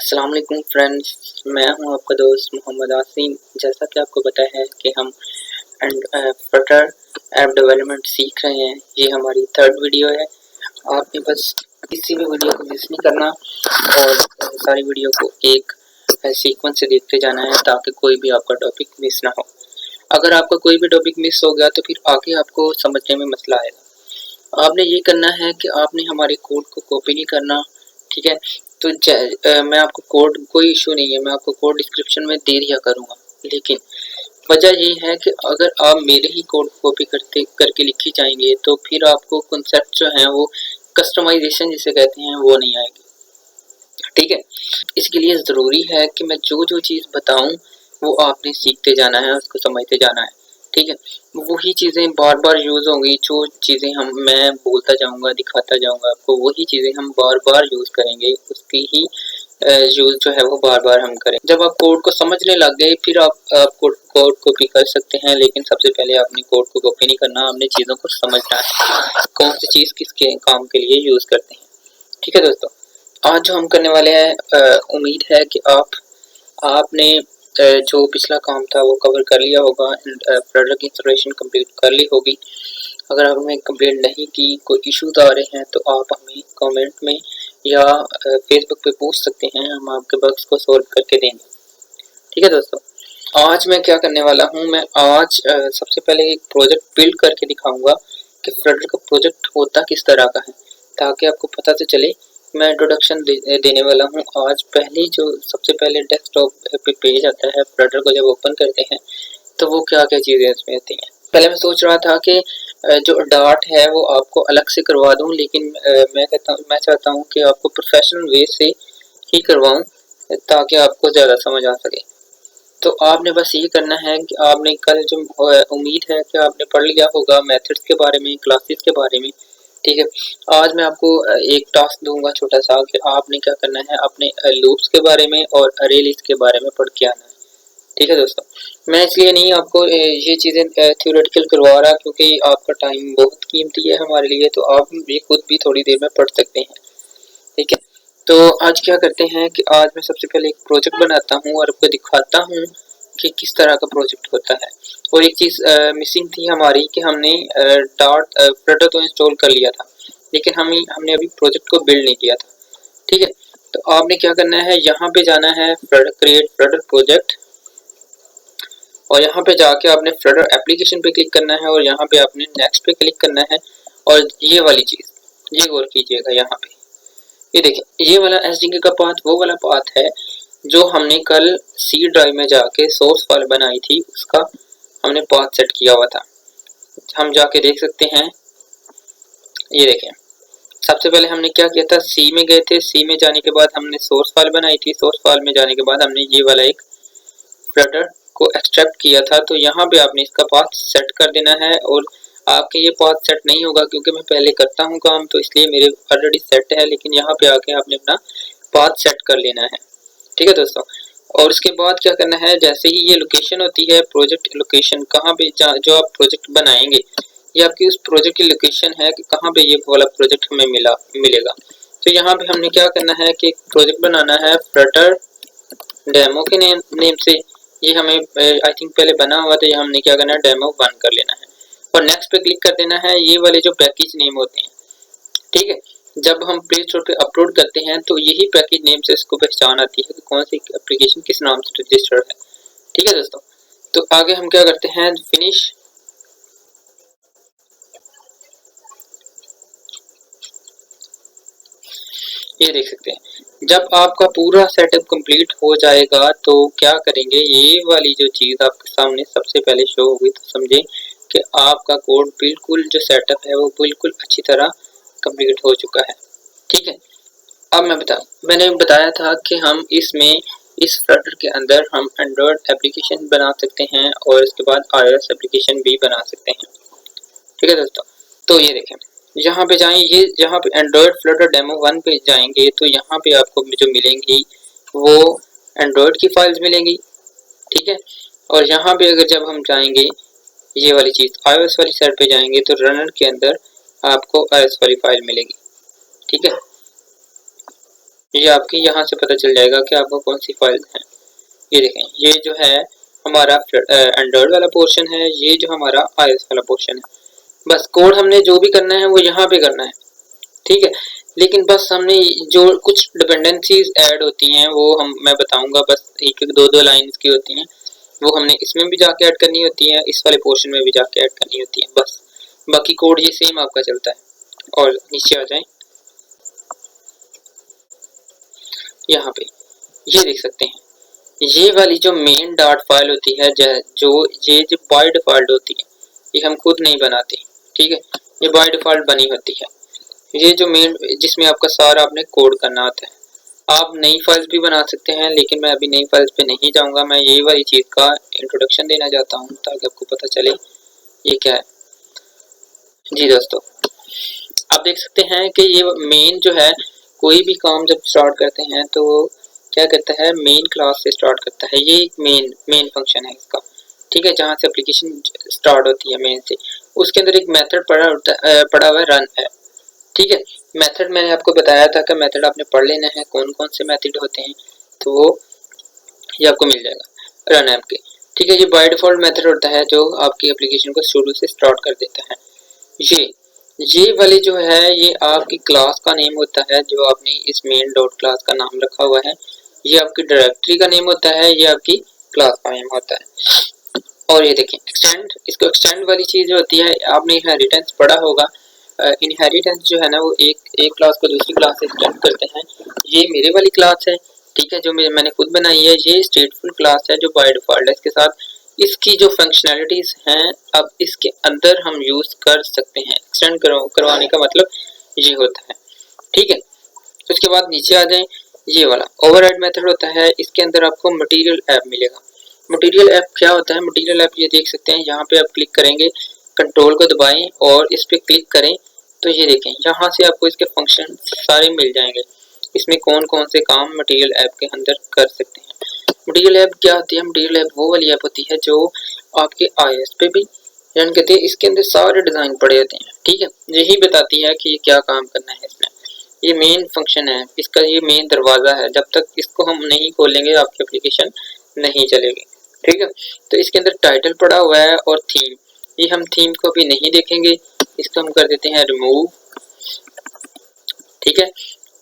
अस्सलाम वालेकुम फ्रेंड्स, मैं हूं आपका दोस्त मोहम्मद आसिम। जैसा कि आपको पता है कि हम फ्लटर ऐप डेवलपमेंट सीख रहे हैं। ये हमारी थर्ड वीडियो है। आपने बस किसी भी वीडियो को मिस नहीं करना और सारी वीडियो को एक सीक्वेंस से देखते जाना है ताकि कोई भी आपका टॉपिक मिस ना हो। अगर आपका कोई भी टॉपिक मिस हो गया तो फिर आगे आपको समझने में मसला आएगा। आपने ये करना है कि आपने हमारे कोड को कॉपी नहीं करना, ठीक है। तो मैं आपको कोड, कोई इशू नहीं है, मैं आपको कोड डिस्क्रिप्शन में दे दिया करूँगा। लेकिन वजह ये है कि अगर आप मेरे ही कोड कॉपी करके लिखी जाएंगे तो फिर आपको कॉन्सेप्ट जो है वो कस्टमाइजेशन जिसे कहते हैं वो नहीं आएगी, ठीक है। इसके लिए ज़रूरी है कि मैं जो जो चीज़ बताऊं वो आपने सीखते जाना है, उसको समझते जाना है, ठीक है। वही चीज़ें बार बार यूज़ होंगी, जो चीज़ें मैं बोलता जाऊंगा, दिखाता जाऊंगा आपको, वही चीज़ें हम बार बार यूज़ करेंगे, उसकी ही यूज़ जो है वो बार बार हम करें। जब आप कोड को समझने लग गए फिर आप कोड कॉपी कर सकते हैं, लेकिन सबसे पहले आपने कोड को कॉपी नहीं करना, आपने चीज़ों को समझना है, कौन सी चीज़ किसके काम के लिए यूज़ करते हैं, ठीक है दोस्तों। आज जो हम करने वाले हैं, उम्मीद है कि आपने जो पिछला काम था वो कवर कर लिया होगा, फ्लटर की इंस्टॉलेशन कंप्लीट कर ली होगी। अगर आपने कंप्लीट नहीं की, कोई इश्यूज आ रहे हैं तो आप हमें कमेंट में या फेसबुक पे पूछ सकते हैं, हम आपके बग्स को सॉल्व करके देंगे, ठीक है दोस्तों। आज मैं क्या करने वाला हूँ, मैं आज सबसे पहले एक प्रोजेक्ट बिल्ड करके दिखाऊंगा कि फ्लटर का प्रोजेक्ट होता किस तरह का है, ताकि आपको पता तो चले। मैं इंट्रोडक्शन देने वाला हूँ आज। पहले जो सबसे पहले डेस्कटॉप पे पेज आता है, फ्लटर को जब ओपन करते हैं तो वो क्या क्या चीज़ें इसमें होती हैं। पहले मैं सोच रहा था कि जो डार्ट है वो आपको अलग से करवा दूं, लेकिन मैं चाहता हूं कि आपको प्रोफेशनल वे से ही करवाऊं ताकि आपको ज़्यादा समझ आ सके। तो आपने बस ये करना है कि आपने कल जो उम्मीद है कि आपने पढ़ लिया होगा मेथड्स के बारे में, क्लासेस के बारे में, ठीक है। आज मैं आपको एक टास्क दूंगा छोटा सा कि आपने क्या करना है, अपने लूप्स के बारे में और अरे लिस्ट के बारे में पढ़ के आना है, ठीक है दोस्तों। मैं इसलिए नहीं आपको ये चीज़ें थ्योरेटिकल करवा रहा क्योंकि आपका टाइम बहुत कीमती है हमारे लिए, तो आप ये खुद भी थोड़ी देर में पढ़ सकते हैं, ठीक है। तो आज क्या करते हैं कि आज मैं सबसे पहले एक प्रोजेक्ट बनाता हूँ और आपको दिखाता हूँ कि किस तरह का प्रोजेक्ट होता है। और एक चीज़ मिसिंग थी हमारी कि हमने डॉट फ्लटर तो इंस्टॉल कर लिया था, लेकिन हमने अभी प्रोजेक्ट को बिल्ड नहीं किया था, ठीक है। तो आपने क्या करना है, यहाँ पे जाना है क्रिएट फ्लटर प्रोजेक्ट, और यहाँ पे जाके आपने फ्लटर एप्लीकेशन पे क्लिक करना है और यहाँ पे आपने नेक्स्ट पे क्लिक करना है। और ये वाली चीज़, ये गौर कीजिएगा, यहाँ पे ये देखिए, ये वाला एसडीके का पाथ वो वाला पाथ है जो हमने कल सी ड्राइव में जाके सोर्स फाइल बनाई थी, उसका हमने पाथ सेट किया हुआ था। हम जाके देख सकते हैं, ये देखें। सबसे पहले हमने क्या किया था, सी में गए थे, सी में जाने के बाद हमने सोर्स फाइल बनाई थी, सोर्स फाइल में जाने के बाद हमने ये वाला एक फ्लटर को एक्सट्रैक्ट किया था। तो यहाँ पे आपने इसका पाथ सेट कर देना है, और आपके ये पाथ सेट नहीं होगा क्योंकि मैं पहले करता हूँ काम, तो इसलिए मेरे ऑलरेडी सेट है, लेकिन यहाँ पे आके आपने अपना पाथ सेट कर लेना है, ठीक है दोस्तों। और उसके बाद क्या करना है, जैसे ही ये लोकेशन होती है, प्रोजेक्ट लोकेशन, कहाँ पे जो आप प्रोजेक्ट बनाएंगे, ये आपकी उस प्रोजेक्ट की लोकेशन है कि कहाँ पे ये वाला प्रोजेक्ट हमें मिलेगा। तो यहाँ पे हमने क्या करना है कि एक प्रोजेक्ट बनाना है फ्लटर डेमो के नेम से। ये हमें आई थिंक पहले बना हुआ था, ये हमने क्या करना है, डेमो 1 कर लेना है और नेक्स्ट पे क्लिक कर देना है। ये वाले जो पैकेज नेम होते हैं, ठीक है, जब हम प्ले स्टोर पे अपलोड करते हैं तो यही पैकेज नेम से इसको पहचान आती है कि कौन सी एप्लीकेशन किस नाम से रजिस्टर्ड है, ठीक है दोस्तों। तो आगे हम क्या करते हैं, फिनिश। ये देख सकते हैं, जब आपका पूरा सेटअप कंप्लीट हो जाएगा तो क्या करेंगे, ये वाली जो चीज़ आपके सामने सबसे पहले शो होगी, तो समझे कि आपका कोड बिल्कुल जो सेटअप है वो बिल्कुल अच्छी तरह कंप्लीट हो चुका है, ठीक है। अब मैंने बताया था कि हम इसमें इस फ्लटर के अंदर हम एंड्रॉयड एप्लीकेशन बना सकते हैं और इसके बाद iOS एप्लीकेशन भी बना सकते हैं, ठीक है दोस्तों। तो ये देखें, यहाँ पे जाएं, ये यहाँ पे एंड्रॉयड फ्लटर डेमो 1 पे जाएंगे तो यहाँ पे आपको जो मिलेंगी वो एंड्रॉयड की फाइल्स मिलेंगी, ठीक है। और यहाँ पे अगर जब हम जाएंगे, ये वाली चीज़ iOS वाली साइड पे जाएंगे तो रनर के अंदर आपको iOS वाली फाइल मिलेगी, ठीक है। ये आपकी यहाँ से पता चल जाएगा कि आपको कौन सी फाइल है। ये देखें, ये जो है हमारा एंड्रॉयड वाला पोर्शन है, ये जो हमारा iOS वाला पोर्शन है। बस कोड हमने जो भी करना है वो यहाँ पे करना है, ठीक है। लेकिन बस हमने जो कुछ डिपेंडेंसीज ऐड होती हैं वो मैं बताऊंगा, बस एक एक दो दो लाइंस की होती हैं, वो हमने इसमें भी जाके ऐड करनी होती है, इस वाले पोर्शन में भी जाके ऐड करनी होती है। बस बाकी कोड ये सेम आपका चलता है। और नीचे आ जाएं, यहाँ पे ये देख सकते हैं, ये वाली जो मेन डॉट फाइल होती है जो बाय डिफॉल्ट होती है, ये हम खुद नहीं बनाते, ठीक है, ये बाय डिफॉल्ट बनी होती है। ये जो मेन जिसमें आपका सारा आपने कोड करना होता है। आप नई फाइल्स भी बना सकते हैं, लेकिन मैं अभी नई फाइल्स पे नहीं जाऊंगा, मैं यही वाली चीज़ का इंट्रोडक्शन देना चाहता हूँ ताकि आपको पता चले ये क्या है। जी दोस्तों, आप देख सकते हैं कि ये मेन जो है, कोई भी काम जब स्टार्ट करते हैं तो क्या करता है, मेन क्लास से स्टार्ट करता है। ये मेन फंक्शन है इसका, ठीक है, जहाँ से एप्लीकेशन स्टार्ट होती है मेन से। उसके अंदर एक मेथड पड़ा हुआ है रन है, ठीक है। मेथड मैंने आपको बताया था कि मेथड आपने पढ़ लेना है, कौन कौन से मेथड होते हैं, तो वो ये आपको मिल जाएगा रन ऐप के, ठीक है। ये बाय डिफॉल्ट मेथड होता है जो आपकी एप्लीकेशन को शुरू से स्टार्ट कर देता है। ये वाली जो है ये आपकी क्लास का नेम होता है, जो आपने इस मेन डॉट क्लास का नाम रखा हुआ है। ये आपकी डायरेक्टरी का नेम होता है, ये आपकी क्लास का नेम होता है। और ये देखें एक्सटेंड, इसको एक्सटेंड वाली चीज होती है, आपने इनहेरिटेंस पढ़ा होगा। इनहेरिटेंस जो है ना वो एक क्लास को दूसरी क्लास से एक्सटेंड करते हैं। ये मेरे वाली क्लास है, ठीक है, जो मैंने खुद बनाई है। ये स्टेटफुल क्लास है जो बाय डिफॉल्ट है। इसके साथ इसकी जो फंक्शनैलिटीज हैं अब इसके अंदर हम यूज कर सकते हैं। एक्सटेंड करवाने का मतलब ये होता है, ठीक है। उसके बाद नीचे आ जाएं, ये वाला ओवरराइड मेथड होता है। इसके अंदर आपको मटेरियल ऐप मिलेगा। मटेरियल ऐप क्या होता है? मटेरियल ऐप ये देख सकते हैं, यहाँ पे आप क्लिक करेंगे, कंट्रोल को दबाएं और इस पे क्लिक करें तो ये देखें यहाँ से आपको इसके फंक्शन सारे मिल जाएंगे। इसमें कौन कौन से काम मटेरियल ऐप के अंदर कर सकते हैं। मटेरियल ऐप क्या होती है? मटेरियल ऐप वो वाली ऐप होती है जो आपके iOS पे भी रन करती है। इसके अंदर सारे डिजाइन पड़े होते हैं, ठीक है। यही बताती है कि ये क्या काम करना है इसमें। ये मेन फंक्शन है इसका, ये मेन दरवाजा है। जब तक इसको हम नहीं खोलेंगे आपकी एप्लीकेशन नहीं चलेगी, ठीक है। तो इसके अंदर टाइटल पड़ा हुआ है और थीम, ये हम थीम को भी नहीं देखेंगे, इसको हम कर देते हैं रिमूव, ठीक है।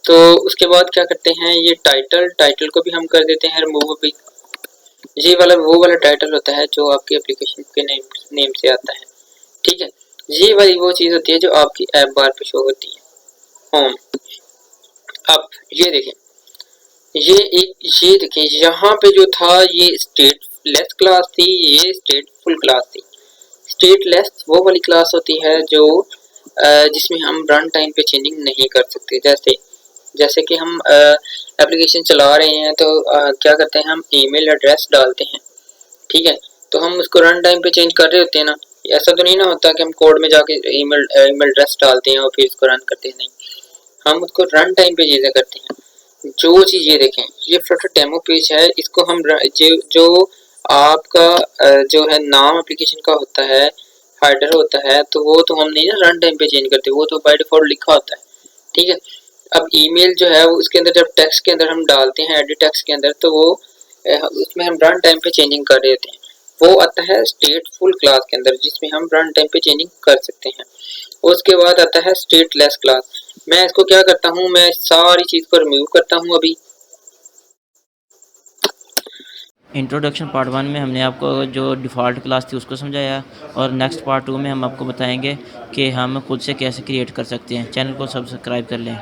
तो उसके बाद क्या करते हैं, ये टाइटल को भी हम कर देते हैं रिमूव भी। ये वाला वो वाला टाइटल होता है जो आपकी एप्लीकेशन के नेम से आता है, ठीक है। ये वाली वो चीज होती है जो आपकी ऐप बार पे शो होती है, होम। अब ये देखें, ये देखें यहाँ पे जो था ये स्टेटलेस क्लास थी, ये स्टेटफुल क्लास थी। स्टेटलेस वो वाली क्लास होती है जो जिसमें हम रन टाइम पे चेंजिंग नहीं कर सकते। जैसे कि हम एप्लीकेशन चला रहे हैं तो क्या करते हैं, हम ईमेल एड्रेस डालते हैं, ठीक है। तो हम उसको रन टाइम पे चेंज कर रहे होते हैं ना। ऐसा तो नहीं ना होता कि हम कोड में जाके ईमेल एड्रेस डालते हैं और फिर इसको रन करते हैं, नहीं, हम उसको रन टाइम पे चीजें करते हैं। जो चीज ये देखें, ये फ्लटर डेमो पेज है, इसको हम जो आपका जो है नाम एप्लीकेशन का होता है, हेडर होता है, तो वो तो हम नहीं ना रन टाइम पे चेंज करते, वो तो बाय डिफॉल्ट लिखा होता है, ठीक है। अब ईमेल जो है उसके अंदर जब टेक्स्ट के अंदर हम डालते हैं एडिट टेक्स्ट के अंदर, तो वो उसमें हम रन टाइम पे चेंजिंग कर रहे होते हैं। वो आता है स्टेटफुल क्लास के अंदर जिसमें हम रन टाइम पे चेंजिंग कर सकते हैं। उसके बाद आता है स्टेटलेस क्लास। मैं इसको क्या करता हूँ, मैं सारी चीज को रिमूव करता हूँ अभी। इंट्रोडक्शन पार्ट 1 में हमने आपको जो डिफ़ॉल्ट क्लास थी उसको समझाया, और नेक्स्ट पार्ट 2 में हम आपको बताएंगे कि हम खुद से कैसे क्रिएट कर सकते हैं। चैनल को सब्सक्राइब कर लें।